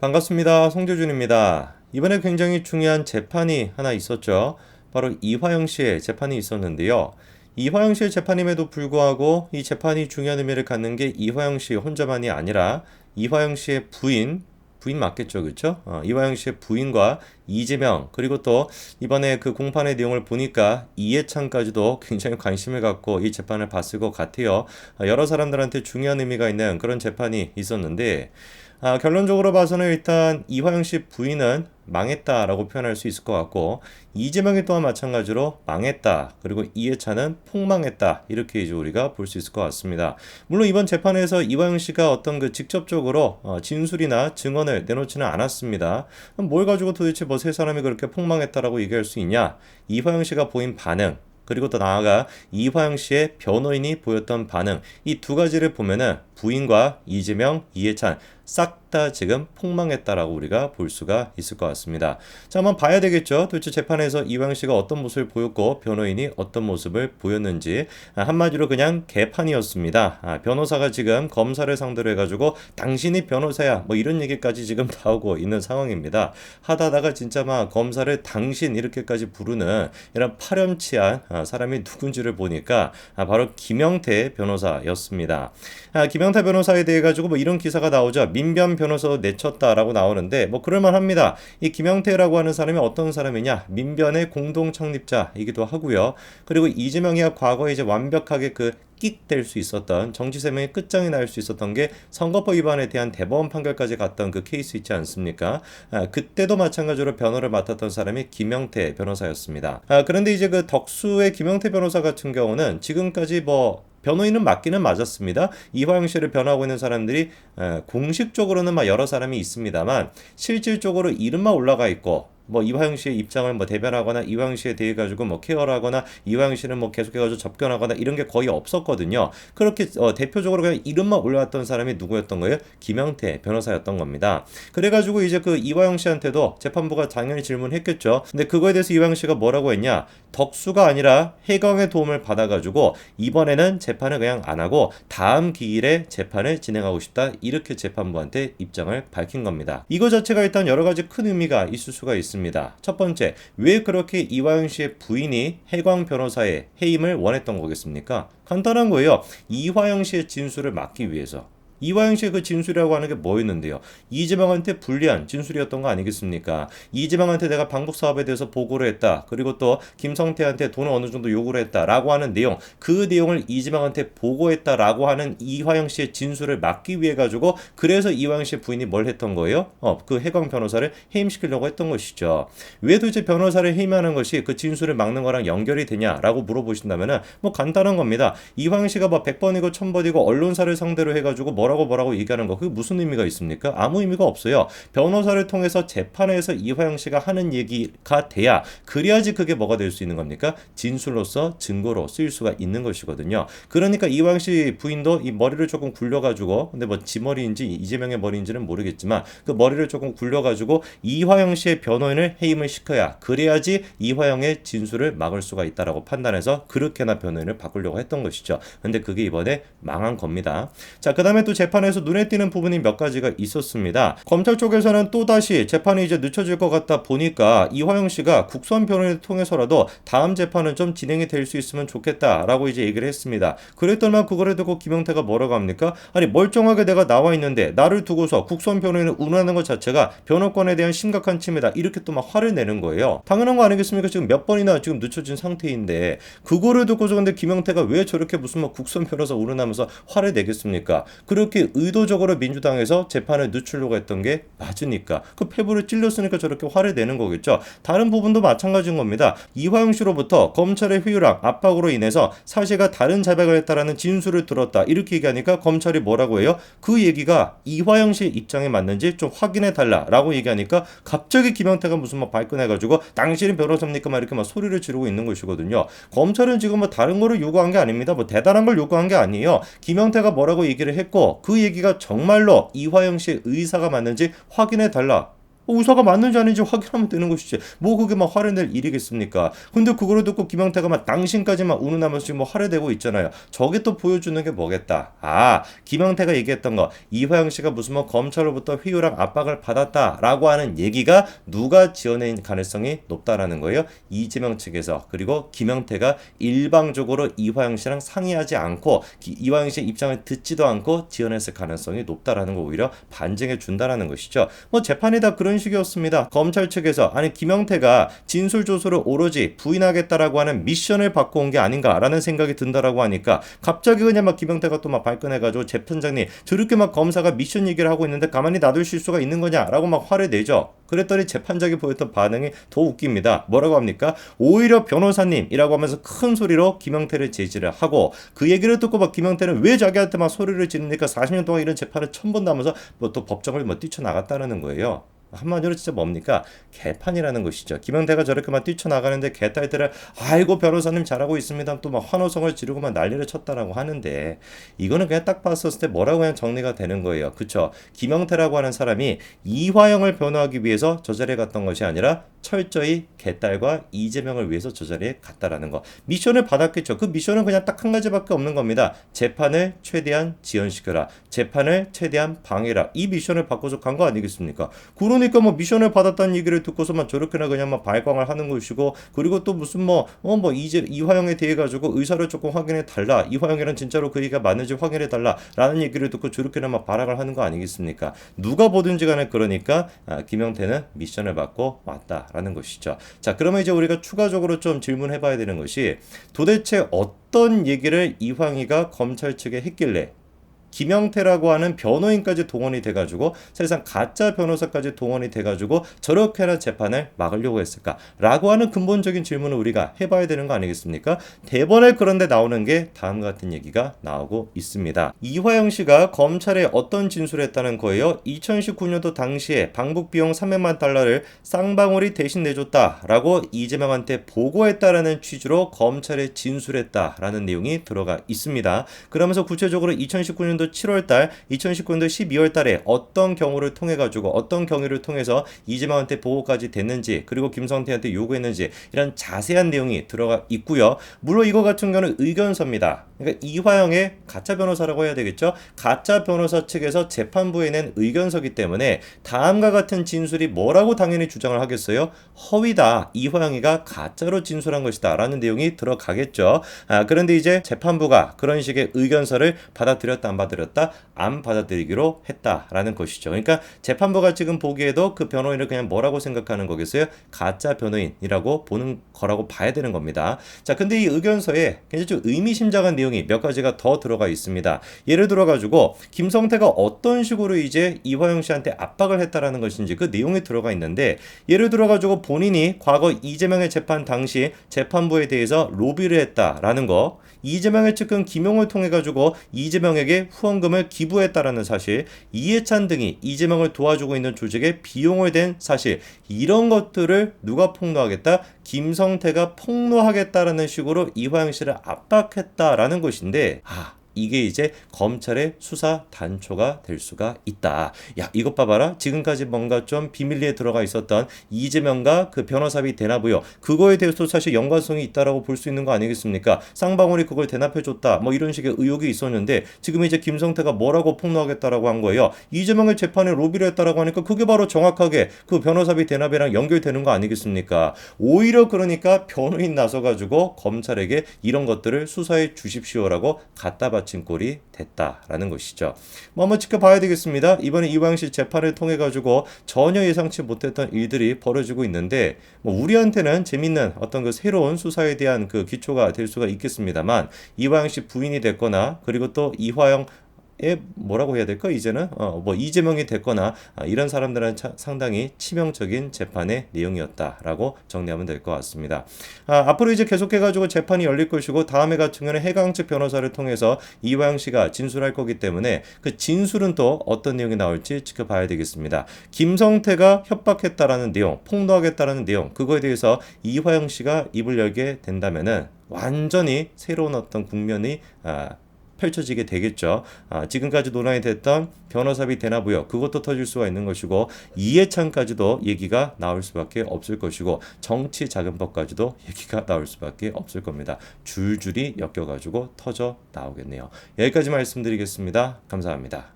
반갑습니다. 송재준입니다. 이번에 굉장히 중요한 재판이 하나 있었죠. 바로 이화영 씨의 재판이 있었는데요. 이화영 씨의 재판임에도 불구하고 이 재판이 중요한 의미를 갖는 게 이화영 씨 혼자만이 아니라 이화영 씨의 부인 맞겠죠, 그렇죠? 이화영 씨의 부인과 이재명 그리고 또 이번에 그 공판의 내용을 보니까 이해찬까지도 굉장히 관심을 갖고 이 재판을 봤을 것 같아요. 여러 사람들한테 중요한 의미가 있는 그런 재판이 있었는데 결론적으로 봐서는 일단 이화영 씨 부인은 망했다라고 표현할 수 있을 것 같고 이재명이 또한 마찬가지로 망했다 그리고 이해찬은 폭망했다 이렇게 이제 우리가 볼 수 있을 것 같습니다. 물론 이번 재판에서 이화영 씨가 어떤 그 직접적으로 진술이나 증언을 내놓지는 않았습니다. 뭘 가지고 도대체 뭐 세 사람이 그렇게 폭망했다라고 얘기할 수 있냐? 이화영 씨가 보인 반응 그리고 또 나아가 이화영 씨의 변호인이 보였던 반응 이 두 가지를 보면은 부인과 이재명, 이해찬 싹 다 지금 폭망했다라고 우리가 볼 수가 있을 것 같습니다. 자, 한번 봐야 되겠죠. 도대체 재판에서 이화영 씨가 어떤 모습을 보였고 변호인이 어떤 모습을 보였는지 한마디로 그냥 개판이었습니다. 변호사가 지금 검사를 상대로 해가지고 당신이 변호사야 뭐 이런 얘기까지 지금 나오고 있는 상황입니다. 하다가 진짜 막 검사를 당신 이렇게까지 부르는 이런 파렴치한 사람이 누군지를 보니까 바로 김영태 변호사였습니다. 김영태 변호사에 대해 가지고 뭐 이런 기사가 나오죠. 민변 변호사도 내쳤다라고 나오는데 뭐 그럴만합니다. 이 김영태라고 하는 사람이 어떤 사람이냐? 민변의 공동 창립자이기도 하고요. 그리고 이재명이야 과거에 이제 완벽하게 그 끽될 수 있었던 정치세명의 끝장이 날 수 있었던 게 선거법 위반에 대한 대법원 판결까지 갔던 그 케이스 있지 않습니까? 그때도 마찬가지로 변호를 맡았던 사람이 김영태 변호사였습니다. 그런데 이제 그 덕수의 김영태 변호사 같은 경우는 지금까지 뭐 변호인은 맞기는 맞았습니다. 이화영 씨를 변호하고 있는 사람들이 공식적으로는 막 여러 사람이 있습니다만 실질적으로 이름만 올라가 있고 뭐 이화영 씨의 입장을 뭐 대변하거나 이화영 씨에 대해 가지고 뭐 케어를 하거나 이화영 씨는 뭐 계속해가지고 접견하거나 이런 게 거의 없었거든요. 그렇게 대표적으로 그냥 이름만 올라왔던 사람이 누구였던 거예요? 김영태 변호사였던 겁니다. 그래가지고 이제 그 이화영 씨한테도 재판부가 당연히 질문했겠죠. 근데 그거에 대해서 이화영 씨가 뭐라고 했냐? 덕수가 아니라 해경의 도움을 받아가지고 이번에는 재판을 그냥 안 하고 다음 기일에 재판을 진행하고 싶다 이렇게 재판부한테 입장을 밝힌 겁니다. 이거 자체가 일단 여러 가지 큰 의미가 있을 수가 있습니다. 첫 번째, 왜 그렇게 이화영 씨의 부인이 해광 변호사의 해임을 원했던 거겠습니까? 간단한 거예요. 이화영 씨의 진술을 막기 위해서. 이화영 씨의 그 진술이라고 하는 게 뭐였는데요? 이재명한테 불리한 진술이었던 거 아니겠습니까? 이재명한테 내가 방북 사업에 대해서 보고를 했다. 그리고 또 김성태한테 돈을 어느 정도 요구를 했다라고 하는 내용, 그 내용을 이재명한테 보고했다라고 하는 이화영 씨의 진술을 막기 위해 가지고 그래서 이화영 씨의 부인이 뭘 했던 거예요? 그 해광 변호사를 해임시키려고 했던 것이죠. 왜 도대체 변호사를 해임하는 것이 그 진술을 막는 거랑 연결이 되냐라고 물어보신다면은 뭐 간단한 겁니다. 이화영 씨가 뭐 100번이고 1000번이고 언론사를 상대로 해가지고 뭐라고 얘기하는 거 그게 무슨 의미가 있습니까? 아무 의미가 없어요. 변호사를 통해서 재판에서 이화영 씨가 하는 얘기가 돼야 그래야지 그게 뭐가 될 수 있는 겁니까? 진술로서 증거로 쓰일 수가 있는 것이거든요. 그러니까 이화영 씨 부인도 이 머리를 조금 굴려가지고 근데 뭐 지 머리인지 이재명의 머리인지는 모르겠지만 그 머리를 조금 굴려가지고 이화영 씨의 변호인을 해임을 시켜야 그래야지 이화영의 진술을 막을 수가 있다라고 판단해서 그렇게나 변호인을 바꾸려고 했던 것이죠. 근데 그게 이번에 망한 겁니다. 자, 그 다음에 또 재판에서 눈에 띄는 부분이 몇 가지가 있었습니다. 검찰 쪽에서는 또다시 재판이 이제 늦춰질 것 같다 보니까 이화영 씨가 국선 변호인을 통해서라도 다음 재판은 좀 진행이 될 수 있으면 좋겠다라고 이제 얘기를 했습니다. 그랬더니만 그거를 듣고 김영태가 뭐라고 합니까? 아니 멀쩡하게 내가 나와 있는데 나를 두고서 국선 변호인을 운운하는 것 자체가 변호권에 대한 심각한 침해다. 이렇게 또 막 화를 내는 거예요. 당연한 거 아니겠습니까? 지금 몇 번이나 지금 늦춰진 상태인데 그거를 듣고서 근데 김영태가 왜 저렇게 무슨 뭐 국선 변호사 운운하면서 화를 내겠습니까? 그렇게 의도적으로 민주당에서 재판을 늦추려고 했던 게 맞으니까 그 패부를 찔렸으니까 저렇게 화를 내는 거겠죠. 다른 부분도 마찬가지인 겁니다. 이화영 씨로부터 검찰의 회유랑 압박으로 인해서 사실과 다른 자백을 했다라는 진술을 들었다 이렇게 얘기하니까 검찰이 뭐라고 해요? 그 얘기가 이화영 씨 입장에 맞는지 좀 확인해 달라라고 얘기하니까 갑자기 김영태가 무슨 막 발끈해가지고 당신은 변호사입니까? 막 이렇게 막 소리를 지르고 있는 것이거든요. 검찰은 지금 뭐 다른 거를 요구한 게 아닙니다. 뭐 대단한 걸 요구한 게 아니에요. 김영태가 뭐라고 얘기를 했고 그 얘기가 정말로 이화영 씨의 의사가 맞는지 확인해 달라. 의사가 맞는지 아닌지 확인하면 되는 것이지. 뭐 그게 막 화를 낼 일이겠습니까? 근데 그거를 듣고 김영태가 막 당신까지만 운운하면서 지금 뭐 화를 내고 있잖아요. 저게 또 보여주는 게 뭐겠다. 아, 김영태가 얘기했던 거. 이화영 씨가 무슨 뭐 검찰로부터 회유랑 압박을 받았다라고 하는 얘기가 누가 지어낸 가능성이 높다라는 거예요. 이재명 측에서. 그리고 김영태가 일방적으로 이화영 씨랑 상의하지 않고 이화영 씨의 입장을 듣지도 않고 지어냈을 가능성이 높다라는 거 오히려 반증해 준다라는 것이죠. 뭐 재판이 다 그런 식이었습니다. 검찰 측에서 아니 김영태가 진술 조서를 오로지 부인하겠다라고 하는 미션을 받고 온 게 아닌가라는 생각이 든다라고 하니까 갑자기 그냥 막 김영태가 또 막 발끈해가지고 재판장님 저렇게 막 검사가 미션 얘기를 하고 있는데 가만히 놔두실 수가 있는 거냐라고 막 화를 내죠. 그랬더니 재판장이 보였던 반응이 더 웃깁니다. 뭐라고 합니까? 오히려 변호사님이라고 하면서 큰 소리로 김영태를 제지를 하고 그 얘기를 듣고 막 김영태는 왜 자기한테 막 소리를 지르니까 40년 동안 이런 재판을 처음 본다면서 뭐 또 법정을 뭐 뛰쳐나갔다는 거예요. 한마디로 진짜 뭡니까? 개판이라는 것이죠. 김영태가 저렇게만 뛰쳐나가는데 개딸들을 아이고 변호사님 잘하고 있습니다. 또 막 환호성을 지르고 막 난리를 쳤다라고 하는데 이거는 그냥 딱 봤었을 때 뭐라고 그냥 정리가 되는 거예요. 그쵸? 김영태라고 하는 사람이 이화영을 변호하기 위해서 저 자리에 갔던 것이 아니라 철저히 개딸과 이재명을 위해서 저 자리에 갔다라는 거. 미션을 받았겠죠. 그 미션은 그냥 딱 한 가지밖에 없는 겁니다. 재판을 최대한 지연시켜라. 재판을 최대한 방해라. 이 미션을 받고서 간 거 아니겠습니까? 그러니까 뭐 미션을 받았다는 얘기를 듣고서만 저렇게나 그냥 막 발광을 하는 것이고 그리고 또 무슨 이제 이화영에 대해 가지고 의사를 조금 확인해 달라. 이화영이랑 진짜로 그 얘기가 맞는지 확인해 달라라는 얘기를 듣고 저렇게나 막 발악을 하는 거 아니겠습니까? 누가 보든지 간에 그러니까 김영태는 미션을 받고 왔다라는 것이죠. 자, 그러면 이제 우리가 추가적으로 좀 질문해 봐야 되는 것이 도대체 어떤 얘기를 이황희가 검찰 측에 했길래 김영태라고 하는 변호인까지 동원이 돼가지고 사실상 가짜 변호사까지 동원이 돼가지고 저렇게나 재판을 막으려고 했을까라고 하는 근본적인 질문을 우리가 해봐야 되는 거 아니겠습니까? 대본에 그런데 나오는 게 다음과 같은 얘기가 나오고 있습니다. 이화영 씨가 검찰에 어떤 진술을 했다는 거예요? 2019년도 당시에 방북 비용 300만 달러를 쌍방울이 대신 내줬다라고 이재명한테 보고했다라는 취지로 검찰에 진술했다라는 내용이 들어가 있습니다. 그러면서 구체적으로 2019년도 7월달, 2019년도 12월달에 어떤 경우를 통해 가지고 어떤 경위를 통해서 이재명한테 보고까지 됐는지 그리고 김성태한테 요구했는지 이런 자세한 내용이 들어가 있고요. 물론 이거 같은 경우는 의견서입니다. 그러니까 이화영의 가짜 변호사라고 해야 되겠죠. 가짜 변호사 측에서 재판부에 낸 의견서기 때문에 다음과 같은 진술이 뭐라고 당연히 주장을 하겠어요? 허위다. 이화영이가 가짜로 진술한 것이다. 라는 내용이 들어가겠죠. 그런데 이제 재판부가 그런 식의 의견서를 받아들였다 안 받아들였다? 안 받아들이기로 했다라는 것이죠. 그러니까 재판부가 지금 보기에도 그 변호인을 그냥 뭐라고 생각하는 거겠어요? 가짜 변호인이라고 보는 거라고 봐야 되는 겁니다. 자, 근데 이 의견서에 굉장히 좀 의미심장한 내용이 몇 가지가 더 들어가 있습니다. 예를 들어 가지고 김성태가 어떤 식으로 이제 이화영 씨한테 압박을 했다라는 것인지 그 내용이 들어가 있는데 예를 들어 가지고 본인이 과거 이재명의 재판 당시 재판부에 대해서 로비를 했다라는 거, 이재명의 측근 김용을 통해 가지고 이재명에게 후원금을 기부했다라는 사실, 이해찬 등이 이재명을 도와주고 있는 조직에 비용을 댄 사실, 이런 것들을 누가 폭로하겠다? 김성태가 폭로하겠다라는 식으로 이화영 씨를 압박했다라는 것인데, 이게 이제 검찰의 수사 단초가 될 수가 있다. 야, 이것 봐봐라. 지금까지 뭔가 좀 비밀리에 들어가 있었던 이재명과 그 변호사비 대납이요. 그거에 대해서도 사실 연관성이 있다라고 볼 수 있는 거 아니겠습니까? 쌍방울이 그걸 대납해줬다. 뭐 이런 식의 의혹이 있었는데 지금 이제 김성태가 뭐라고 폭로하겠다라고 한 거예요. 이재명의 재판에 로비를 했다라고 하니까 그게 바로 정확하게 그 변호사비 대납이랑 연결되는 거 아니겠습니까? 오히려 그러니까 변호인 나서가지고 검찰에게 이런 것들을 수사해 주십시오라고 갖다 바친 꼴이 됐다라는 것이죠. 뭐 한번 지켜봐야 되겠습니다. 이번에 이화영 씨 재판을 통해 가지고 전혀 예상치 못했던 일들이 벌어지고 있는데 뭐 우리한테는 재밌는 어떤 그 새로운 수사에 대한 그 기초가 될 수가 있겠습니다만 이화영 씨 부인이 됐거나 그리고 또 이화영 뭐라고 해야 될까? 이제는 뭐 이재명이 됐거나 이런 사람들은 상당히 치명적인 재판의 내용이었다라고 정리하면 될 것 같습니다. 앞으로 이제 계속해가지고 재판이 열릴 것이고 다음에 같은 경우는 해강 측 변호사를 통해서 이화영 씨가 진술할 거기 때문에 그 진술은 또 어떤 내용이 나올지 지켜봐야 되겠습니다. 김성태가 협박했다라는 내용, 폭로하겠다라는 내용, 그거에 대해서 이화영 씨가 입을 열게 된다면은 완전히 새로운 어떤 국면이 펼쳐지게 되겠죠. 지금까지 논란이 됐던 변호사비 대납 의혹 그것도 터질 수가 있는 것이고 이해창까지도 얘기가 나올 수밖에 없을 것이고 정치자금법까지도 얘기가 나올 수밖에 없을 겁니다. 줄줄이 엮여가지고 터져 나오겠네요. 여기까지 말씀드리겠습니다. 감사합니다.